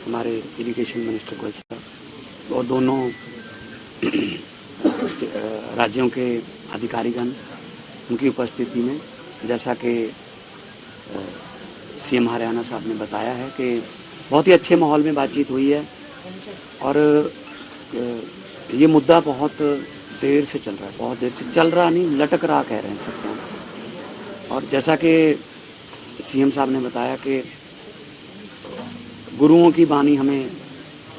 हमारे irrigation minister Goyal साहब और दोनों राज्यों के अधिकारीगण उनकी उपस्थिति में, जैसा कि सीएम हरियाणा साहब ने बताया है कि बहुत ही अच्छे माहौल में बातचीत हुई है और ये मुद्दा बहुत देर से चल रहा है, बहुत देर से चल रहा नहीं, लटक रहा कह रहे हैं सकते हैं। और जैसा कि सीएम साहब ने बताया कि गुरुओं की वाणी हमें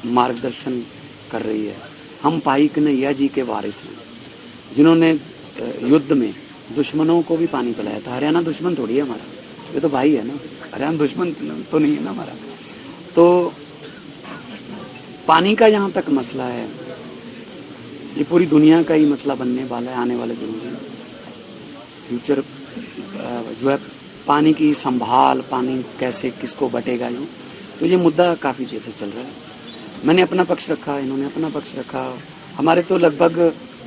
मार्गदर्शन कर रही है। हम पाई कन्हैया जी के वारिस हैं, जिन्होंने युद्ध में दुश्मनों को भी पानी पिलाया था। हरियाणा दुश्मन थोड़ी है हमारा, ये तो भाई है ना, हरियाणा दुश्मन तो नहीं है ना हमारा। तो पानी का यहाँ तक मसला है, ये पूरी दुनिया का ही मसला बनने वाला है आने वाले दिनों में। फ्यूचर जो है पानी की संभाल, पानी कैसे किसको बटेगा, यूँ तो ये मुद्दा काफ़ी देर से चल रहा है। मैंने अपना पक्ष रखा, इन्होंने अपना पक्ष रखा। हमारे तो लगभग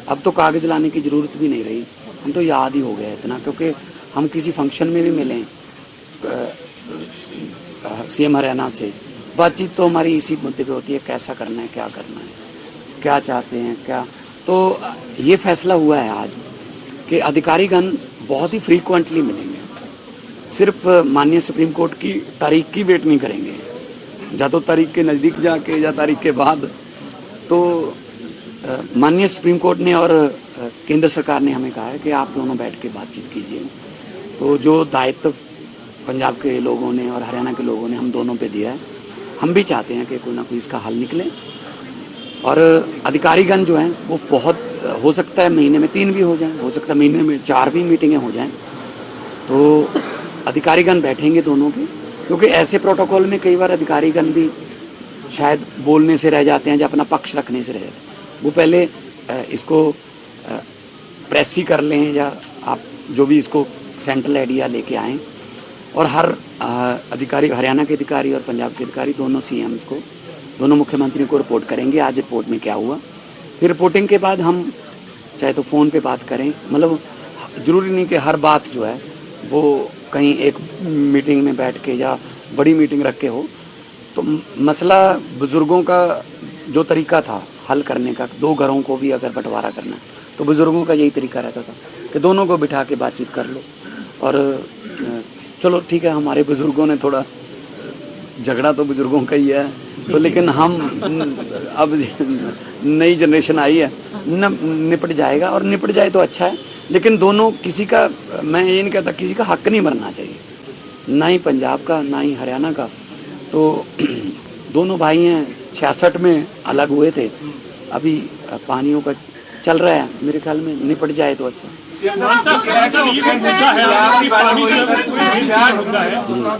अब तो कागज़ लाने की ज़रूरत भी नहीं रही, हम तो याद ही हो गया इतना, क्योंकि हम किसी फंक्शन में भी मिले सीएम हरियाणा से, बातचीत तो हमारी इसी मुद्दे पे होती है, कैसा करना है, क्या करना है, क्या चाहते हैं, क्या। तो ये फैसला हुआ है आज कि अधिकारीगण बहुत ही फ्रीक्वेंटली मिलेंगे, सिर्फ माननीय सुप्रीम कोर्ट की तारीख की वेट नहीं करेंगे, या तो तारीख के नज़दीक जाके या तारीख के बाद। तो माननीय सुप्रीम कोर्ट ने और केंद्र सरकार ने हमें कहा है कि आप दोनों बैठ के बातचीत कीजिए। तो जो दायित्व पंजाब के लोगों ने और हरियाणा के लोगों ने हम दोनों पे दिया है, हम भी चाहते हैं कि कोई ना कोई इसका हल निकले। और अधिकारीगण जो हैं वो बहुत, हो सकता है महीने में 3 भी हो जाएं, हो सकता है महीने में 4 भी मीटिंगें हो जाएं। तो अधिकारीगण बैठेंगे दोनों के, क्योंकि ऐसे प्रोटोकॉल में कई बार अधिकारीगण भी शायद बोलने से रह जाते हैं या अपना पक्ष रखने से रह जाते हैं। वो पहले इसको प्रेस ही कर लें, या आप जो भी इसको सेंट्रल आइडिया लेके आएँ। और हर अधिकारी, हरियाणा के अधिकारी और पंजाब के अधिकारी, दोनों सीएम्स को, दोनों मुख्यमंत्रियों को रिपोर्ट करेंगे आज रिपोर्ट में क्या हुआ। फिर रिपोर्टिंग के बाद हम चाहे तो फ़ोन पे बात करें, मतलब ज़रूरी नहीं कि हर बात जो है वो कहीं एक मीटिंग में बैठ के या बड़ी मीटिंग रख के हो। तो मसला बुज़ुर्गों का जो तरीका था हल करने का, 2 घरों को भी अगर बंटवारा करना तो बुज़ुर्गों का यही तरीका रहता था कि दोनों को बिठा के बातचीत कर लो। और चलो ठीक है, हमारे बुज़ुर्गों ने थोड़ा, झगड़ा तो बुज़ुर्गों का ही है, तो लेकिन हम अब नई जनरेशन आई है, निपट जाएगा, और निपट जाए तो अच्छा है। लेकिन दोनों, किसी का, मैं ये नहीं कहता किसी का हक नहीं मरना चाहिए, ना ही पंजाब का ना ही हरियाणा का। तो दोनों भाई हैं, 66 में अलग हुए थे, अभी पानियों का चल रहा है, मेरे ख्याल में निपट जाए तो अच्छा।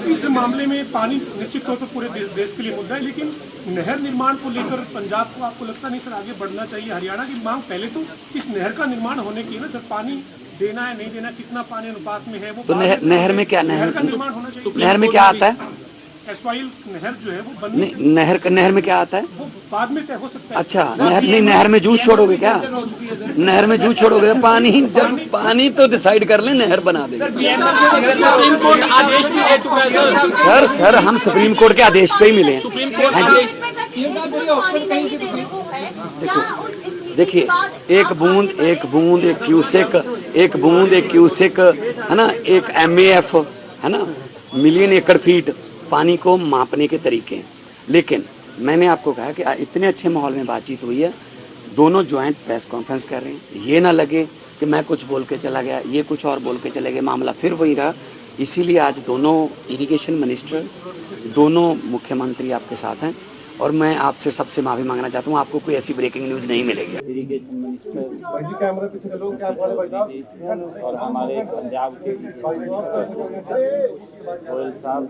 इस मामले में पानी निश्चित तौर पर पूरे देश के लिए मुद्दा है, लेकिन नहर निर्माण को लेकर पंजाब को आपको लगता नहीं सर आगे बढ़ना चाहिए? हरियाणा की मांग पहले तो इस नहर का निर्माण होने की है ना सर, पानी देना है नहीं देना, कितना पानी अनुपात में है वो, तो नहर में क्या, नहर का निर्माण होना चाहिए। नहर में क्या आता है? एस्वाइल नहर जो है वो नहर में क्या आता है वो बाद में तय हो सकता है। अच्छा, नहर नहीं, नहर में जूस छोड़ोगे क्या? नहर में जूस छोड़ोगे? पानी, जब पानी तो डिसाइड कर लें, नहर बना देंगे। सुप्रीम कोर्ट आदेश भी दे चुका है सर हम सुप्रीम कोर्ट के आदेश पे ही मिले हैं। हाँ जी, देखिए, एक बूंद एक क्यूसेक है ना, एक MAF है ना, मिलियन एकड़ फीट पानी को मापने के तरीके हैं। लेकिन मैंने आपको कहा कि इतने अच्छे माहौल में बातचीत हुई है, दोनों ज्वाइंट प्रेस कॉन्फ्रेंस कर रहे हैं, ये ना लगे कि मैं कुछ बोल के चला गया, ये कुछ और बोल के चले गए, मामला फिर वही रहा। इसीलिए आज दोनों इरिगेशन मिनिस्टर, दोनों मुख्यमंत्री आपके साथ हैं, और मैं आपसे सबसे माफ़ी मांगना चाहता हूँ, आपको कोई ऐसी ब्रेकिंग न्यूज़ नहीं मिलेगी। इरिगेशन मिनिस्टर और हमारे पंजाब के गोयल साहब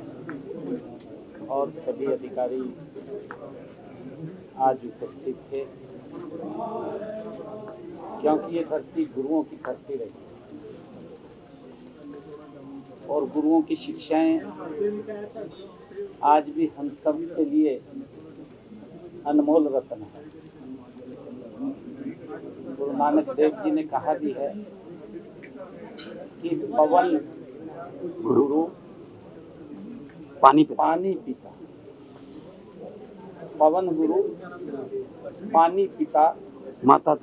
और सभी अधिकारी आज उपस्थित थे, क्योंकि ये धरती गुरुओं की धरती रही और गुरुओं की शिक्षाएं आज भी हम सब के लिए अनमोल रत्न है। गुरु नानक देव जी ने कहा भी है कि पवन गुरु पानी पिता। पवन गुरु, पानी पिता, माता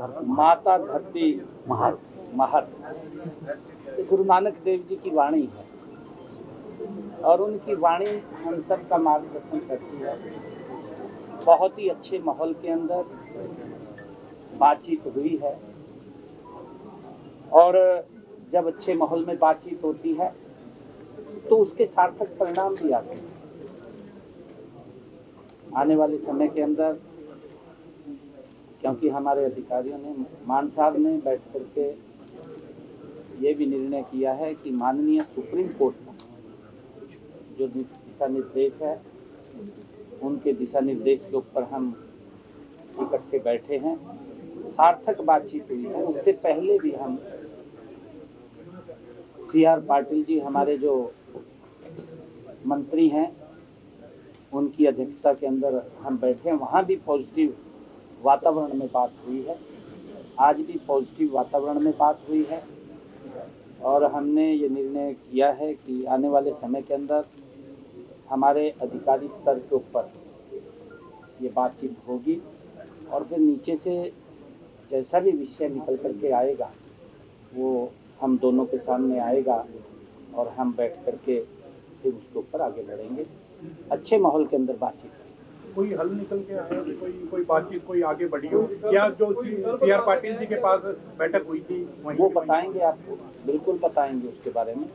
धरती महत। ये गुरु नानक देव जी की वाणी है और उनकी वाणी हम सब का मार्गदर्शन करती है। बहुत ही अच्छे माहौल के अंदर बातचीत हुई है और जब अच्छे माहौल में बातचीत होती है तो उसके सार्थक परिणाम भी आते हैं। आने वाले समय के अंदर क्योंकि हमारे अधिकारियों ने, मान साहब ने बैठ करके ये भी निर्णय किया है कि माननीय सुप्रीम कोर्ट का जो दिशा निर्देश है उनके दिशा निर्देश के ऊपर हम इकट्ठे बैठे हैं, सार्थक बातचीत हुई है। उससे पहले भी हम CR पाटिल जी हमारे जो मंत्री हैं उनकी अध्यक्षता के अंदर हम बैठे हैं, वहाँ भी पॉजिटिव वातावरण में बात हुई है। आज भी पॉजिटिव वातावरण में बात हुई है और हमने ये निर्णय किया है कि आने वाले समय के अंदर हमारे अधिकारी स्तर के ऊपर ये बातचीत होगी और फिर नीचे से जैसा भी विषय निकल करके आएगा वो हम दोनों के सामने आएगा और हम बैठ करके फिर उसके ऊपर आगे बढ़ेंगे। अच्छे माहौल के अंदर बातचीत कोई हल निकल के आया, कोई बातचीत कोई आगे बढ़ी हो या जो CR पाटिल जी के पास बैठक हुई थी वो बताएंगे, आपको बिल्कुल बताएंगे उसके बारे में।